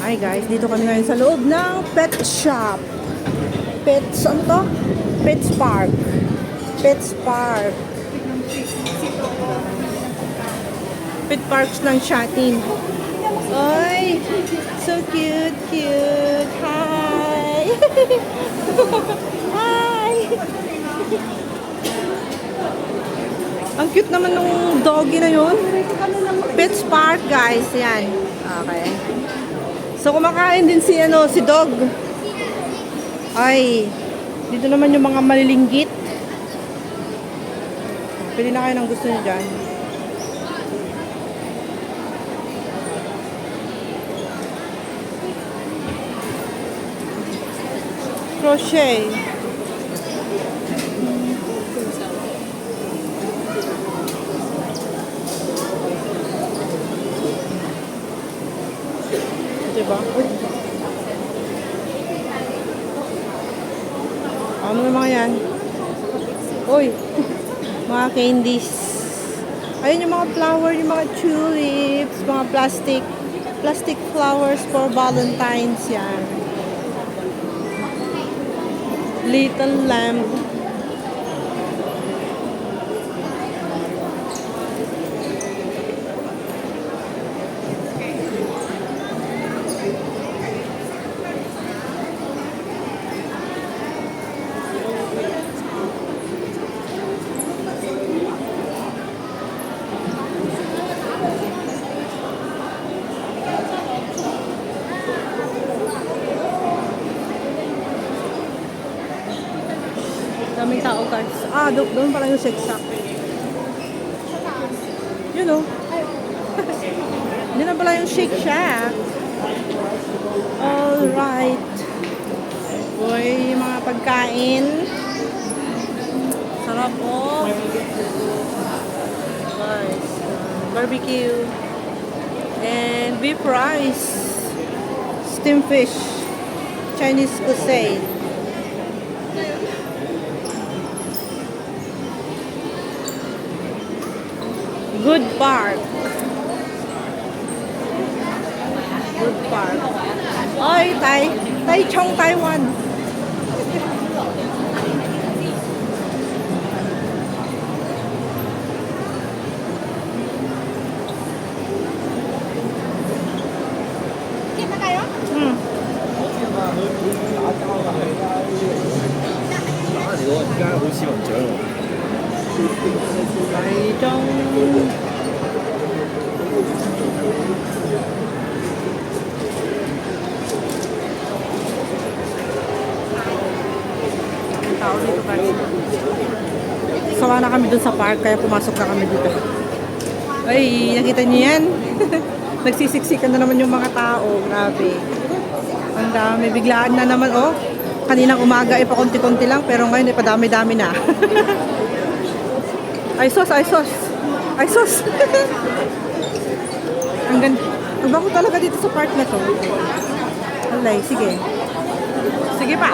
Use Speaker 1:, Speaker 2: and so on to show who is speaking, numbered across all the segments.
Speaker 1: Hi guys, dito kami ngayon sa loob ng pet shop. Pets, ano to? Pets Park. Pets Park. Pet Parks ng Shatin. Oy, so cute, cute. Hi. Hi. Ang cute naman ng doggy na yun. Pets Park, guys. Yan. Okay. So, kumakain din si dog. Ay, dito naman yung mga malilinggit. Pili na kayo ng gusto niyo dyan. Crochet. Diba? Ano yung mga yan? Uy! Mga candies. Ayun yung mga flower, yung mga tulips, mga plastic flowers for Valentine's yan. Little lamb. Daming tao guys. Ah, doon pala yung sex shop. Yun o. Yun na pala yung Shake Shack. Alright. Boy, mga pagkain. Sarap po. Guys. Barbecue. And beef rice. Steamed fish. Chinese cuisine. Good Park. Good Park. Oy, Taichung, Taiwan.
Speaker 2: Kita kayo?
Speaker 1: Taichung. Tao dito guys. Sawa na kami dun sa park kaya pumasok na kami dito. Ay, nakita niyo yan? Nagsisiksikan na naman yung mga tao. Grabe. Ang dami. Biglaan na naman. Oh, kaninang umaga pa konti-konti lang pero ngayon padami-dami na. Ay sos, ay sos. Ay sos. Ang ganda. Ang bango talaga dito sa park na to. Alay, sige. Sige pa.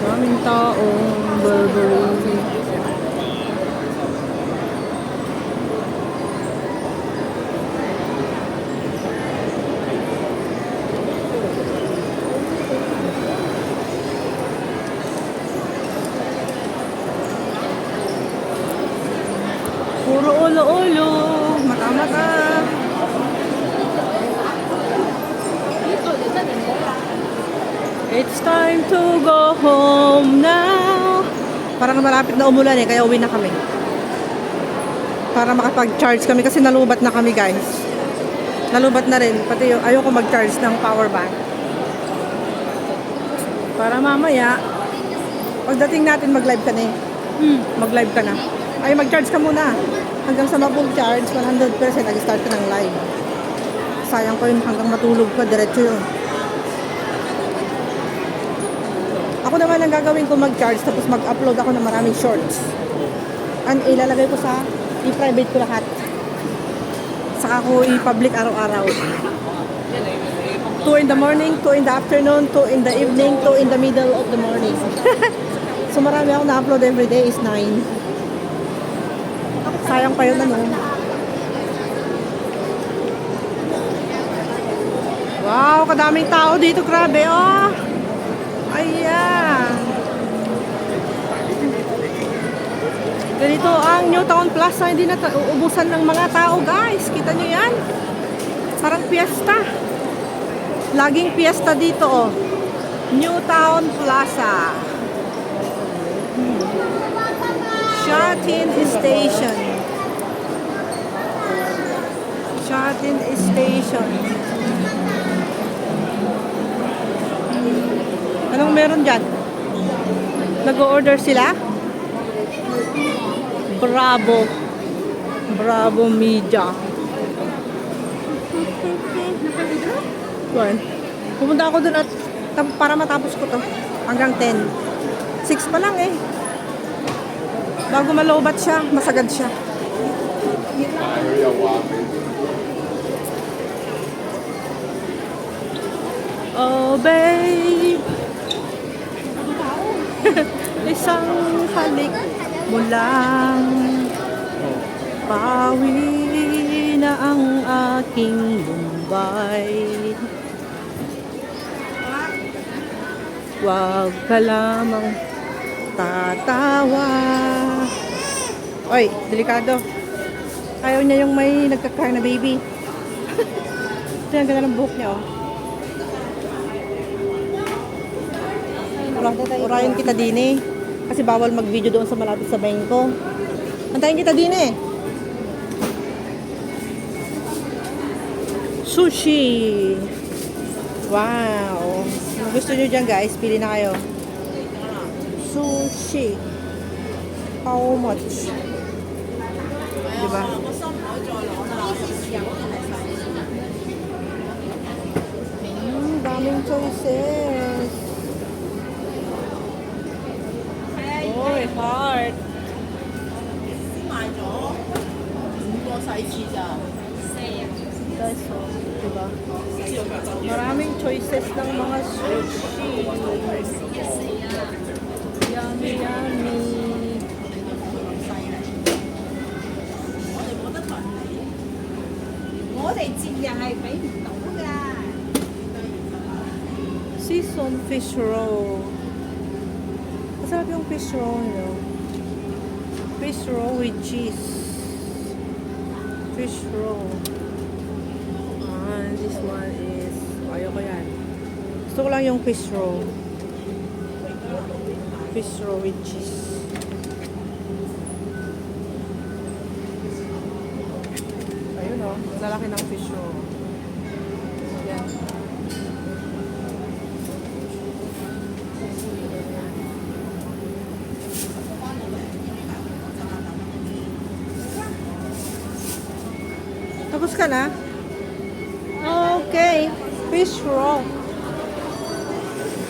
Speaker 1: Daming taong Burberry. Puro ulo-ulo. Mata-mata. It's time to go home now. Parang malapit na umulan kaya uwi na kami. Para makapag-charge kami kasi nalubat na kami guys. Nalubat na rin. Pati ayoko mag-charge ng power bank. Para mamaya, pagdating natin mag-live ka na Mag-live ka na. Ay, mag-charge ka muna. Hanggang sa ma-full charge, 100% nag-start ka ng live. Sayang ko yun hanggang matulog ka, diretso yun. Ako naman ang gagawin ko mag-charge tapos mag-upload ako ng maraming shorts. And ilalagay ko i-private ko lahat. Saka ko i-public araw-araw. 2 in the morning, 2 in the afternoon, 2 in the evening, 2 in the middle of the morning. So marami ako na-upload every day is 9. Sayang pa yun ano. Wow, kadaming tao dito, grabe oh. Ayan. Ganito ang Newtown Plaza, hindi na uubusan ng mga tao, guys. Kita nyo yan? Parang fiesta. Laging fiesta dito, oh. Newtown Plaza. Shatin Station. Shatin Station. Anong meron dyan? Nag-o-order sila? Bravo. Bravo Media. Buwan. Pumunta ako dun at para matapos ko to. Hanggang 10. 6 pa lang eh. Bago malobat siya, masagad siya. Oh babe, isang halik mo lang, pawi na ang aking Bombay. Huwag ka lamang tatawa. Oy, delikado. Ayaw niya yung may nagkakar na baby. Ito yung ganda ng buhok niya, oh. Urayan kita din eh. Kasi bawal mag-video doon sa malapit sa bengko. Antayin kita din eh. Sushi. Wow. Kung gusto nyo dyan guys, pili na kayo. Sushi. How much? Diba? Daming choices. Oy, heart. Guys, oh, diba? Maraming choices ng mga sushi. Yummy, yummy. Season fish roll. Masarap yung fish roll, no? Fish roll with cheese. Fish roll. And this one is, ayoko yan. Gusto ko lang yung fish roll. Fish roll with cheese. Ayun o, lalaki ng fish roll. Yan. Tapos ka na? Okay. Fish roll.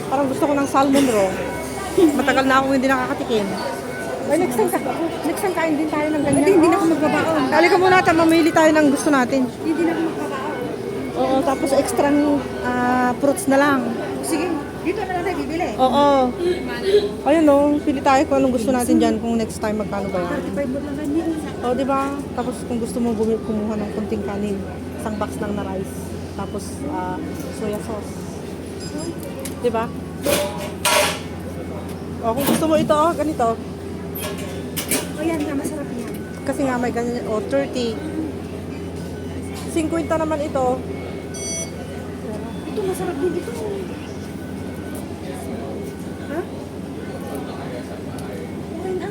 Speaker 1: Parang gusto ko ng salmon roll. Matagal na akong hindi nakakatikim. Ay, next time kain din tayo ng ganyan. Hindi na ako magbabaon. Halika muna natin, mamili tayo ng gusto natin.
Speaker 2: Hindi na ako magbabaon.
Speaker 1: Oo, tapos extra fruits na lang.
Speaker 2: Sige, dito na lang tayo bibili.
Speaker 1: Oo. Ayun o, pili tayo kung anong gusto natin dyan kung next time magkano ba yan.
Speaker 2: 35 mo lang ganyan.
Speaker 1: O, di ba? Tapos kung gusto mo kumuha ng kunting kanin, isang box lang na rice. Tapos soya sauce. Di ba? O, kung gusto mo ito, ganito.
Speaker 2: O yan nga, masarap yan.
Speaker 1: Kasi nga may ganyan, 30. 50 naman ito.
Speaker 2: Ito, masarap din ito. Ha? Okay na.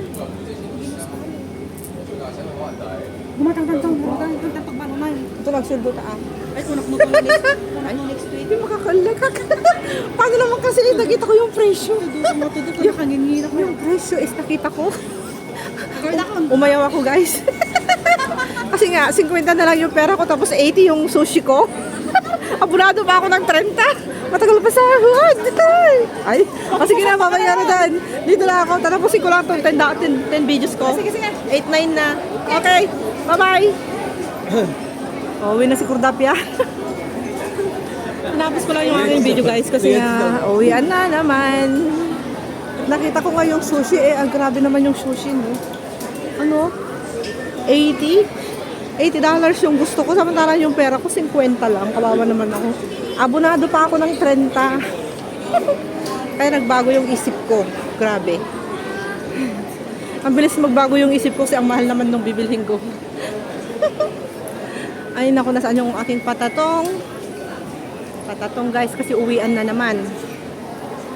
Speaker 2: Gumatang-tang-tang pagbago na yun.
Speaker 1: Ito nagsuldo ta
Speaker 2: Ay, kunak mo kung next week.
Speaker 1: Hindi makakalagak. Paano naman kasi nakita ko yung presyo?
Speaker 2: Yung kanginira ko.
Speaker 1: Yung presyo is nakita ko. Umayaw ako guys. Kasi nga, 50 na lang yung pera ko tapos 80 yung sushi ko. Abunado pa ako ng 30. Matagal pa sa hud. Ay, sige na, mamaya na dan. Dito lang ako. Tatapusin ko lang itong 10 videos ko.
Speaker 2: Sige.
Speaker 1: 8-9 na. Okay, bye-bye. Oh, uwi na si Kurdapia. Tinapos ko lang yung aking video guys kasi nga uwian na naman. Nakita ko nga yung sushi ang grabe naman yung sushi no. Ano? 80 $80 yung gusto ko, samantala yung pera ko 50 lang. Kawawa naman ako. Abonado pa ako ng 30. Kaya nagbago yung isip ko. Grabe. Ang bilis magbago yung isip ko kasi ang mahal naman nung bibilhin ko. Ay naku, nasaan yung aking patatong? Patatong guys kasi uwian na naman.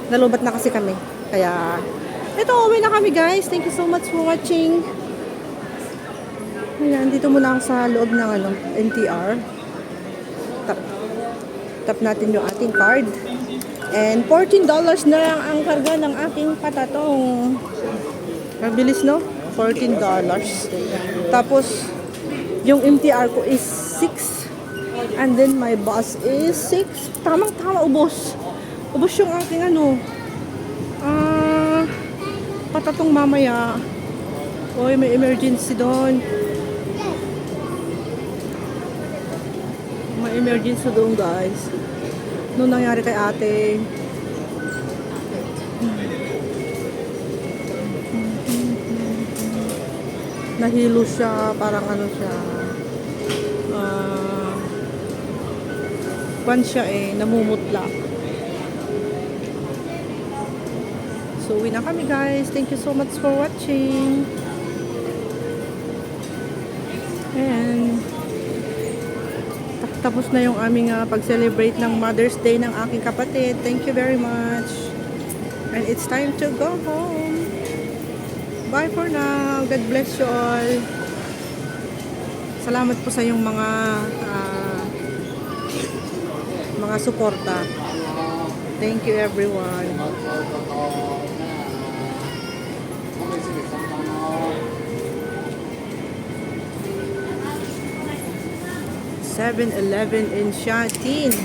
Speaker 1: Nalubat na kasi kami. Kaya ito, uwi na kami guys. Thank you so much for watching. Ayan, dito muna ako sa loob ng NTR. Tap natin yung ating card. And $14 na lang ang karga ng aking patatong. Mabilis no? $14. Tapos, yung MTR ko is 6. And then my bus is 6. Tamang-tama, ubos. Ubos yung aking patatong mamaya. Oy, may emergency doon. May emergency doon guys. Noong nangyari kay ate. Nahilo siya, parang siya. Kwan siya namumutla. So, uwi na kami guys. Thank you so much for watching. And tapos na yung aming pag-celebrate ng Mother's Day ng aking kapatid. Thank you very much. And it's time to go home. Bye for now. God bless you all. Salamat po sa yung mga suporta. Thank you everyone. 7-Eleven in Shatin.